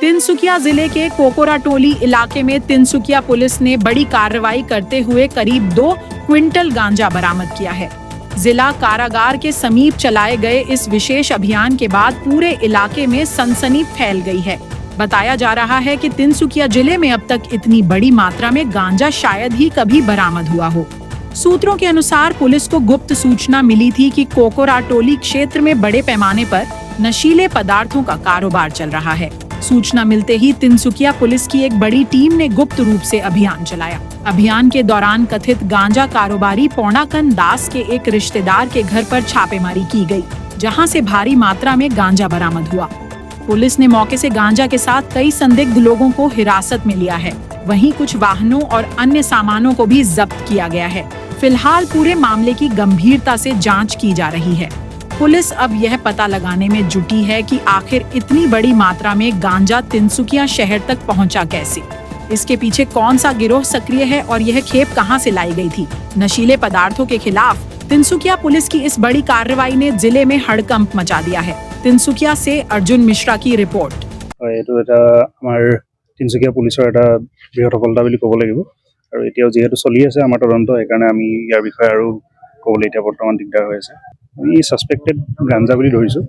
तिनसुकिया जिले के कोकोराटोली इलाके में तिनसुकिया पुलिस ने बड़ी कार्रवाई करते हुए करीब 2 क्विंटल गांजा बरामद किया है। जिला कारागार के समीप चलाए गए इस विशेष अभियान के बाद पूरे इलाके में सनसनी फैल गई है। बताया जा रहा है कि तिनसुकिया जिले में अब तक इतनी बड़ी मात्रा में गांजा शायद ही कभी बरामद हुआ हो। सूत्रों के अनुसार पुलिस को गुप्त सूचना मिली थी कि कोकोराटोली क्षेत्र में बड़े पैमाने पर नशीले पदार्थों का कारोबार चल रहा है। सूचना मिलते ही तिनसुकिया पुलिस की एक बड़ी टीम ने गुप्त रूप से अभियान चलाया। अभियान के दौरान कथित गांजा कारोबारी पौनाकन दास के एक रिश्तेदार के घर पर छापेमारी की गई, जहां से भारी मात्रा में गांजा बरामद हुआ। पुलिस ने मौके से गांजा के साथ कई संदिग्ध लोगों को हिरासत में लिया है। वहीं कुछ वाहनों और अन्य सामानों को भी जब्त किया गया है। फिलहाल पूरे मामले की गंभीरता से जांच की जा रही है। पुलिस अब यह पता लगाने में जुटी है कि आखिर इतनी बड़ी मात्रा में गांजा तिनसुकिया शहर तक पहुंचा कैसे। इसके पीछे कौन सा गिरोह सक्रिय है और यह खेप कहां से लाई गई थी। नशीले पदार्थों के खिलाफ तिनसुकिया पुलिस की इस बड़ी कार्रवाई ने जिले में हड़कंप मचा दिया है। तिनसुकिया से अर्जुन मिश्रा की रिपोर्ट। तिनसुकिया पुलिसर এটা বৃহৎ সফলতা বুলি ক'ব লাগিব আৰু এতিয়াও যেহেতু চলি আছে আমাৰ তদন্ত সেইকাৰণে আমি ইয়াৰ বিষয়ে আৰু ক'বলৈ এতিয়া বৰ্তমান দিগদাৰ হৈ আছে। আমি সাসপেক্টেড গাঞ্জা বুলি ধৰিছো।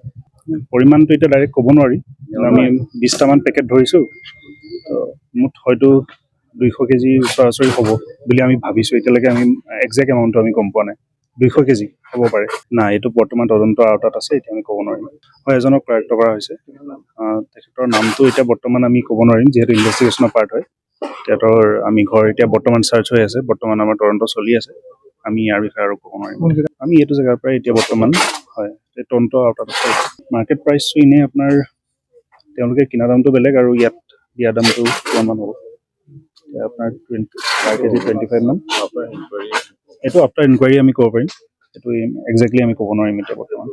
পৰিমাণটো এতিয়া ডাইৰেক্ট ক'ব নোৱাৰি। আমি 20টা মান পেকেট ধৰিছো। তো মুঠ হয়তো 200 কেজি সরাসরি হ'ব বুলি আমি ভাবিছো। এতিয়ালৈকে আমি এক্সাক্ট এমাউণ্টটো আমি গম পোৱা নাই। 200 কেজি হ'ব পাৰে না, এইটো বৰ্তমান তদন্তৰ আওতাত আছে, এতিয়া আমি ক'ব নোৱাৰিম। হয়, এজনক প্ৰয়াক্ত কৰা হৈছে। তেখেতৰ নামটো এতিয়া বৰ্তমান আমি ক'ব নোৱাৰিম, যিহেতু ইনভেষ্টিগেশ্যনৰ পাৰ্ট হয়। তেখেতৰ আমি ঘৰ এতিয়া বৰ্তমান চাৰ্চ হৈ আছে, বৰ্তমান আমাৰ তদন্ত চলি আছে। আমি ইয়াৰ বিষয়ে আৰু ক'ব নোৱাৰিম। আমি এইটো জেগাৰ পৰা এতিয়া বৰ্তমান হয় তদন্ত আওতাত আছে। মাৰ্কেট প্ৰাইচটো এনেই আপোনাৰ তেওঁলোকে কিনা দামটো বেলেগ আৰু ইয়াত দিয়া দামটো কিমান হ'ব আপোনাৰ 25 মান। এইটো আফটাৰ ইনকুৱাৰী আমি ক'ব পাৰিম। এইটো এক্সেক্টলি আমি ক'ব নোৱাৰিম এতিয়া বৰ্তমান।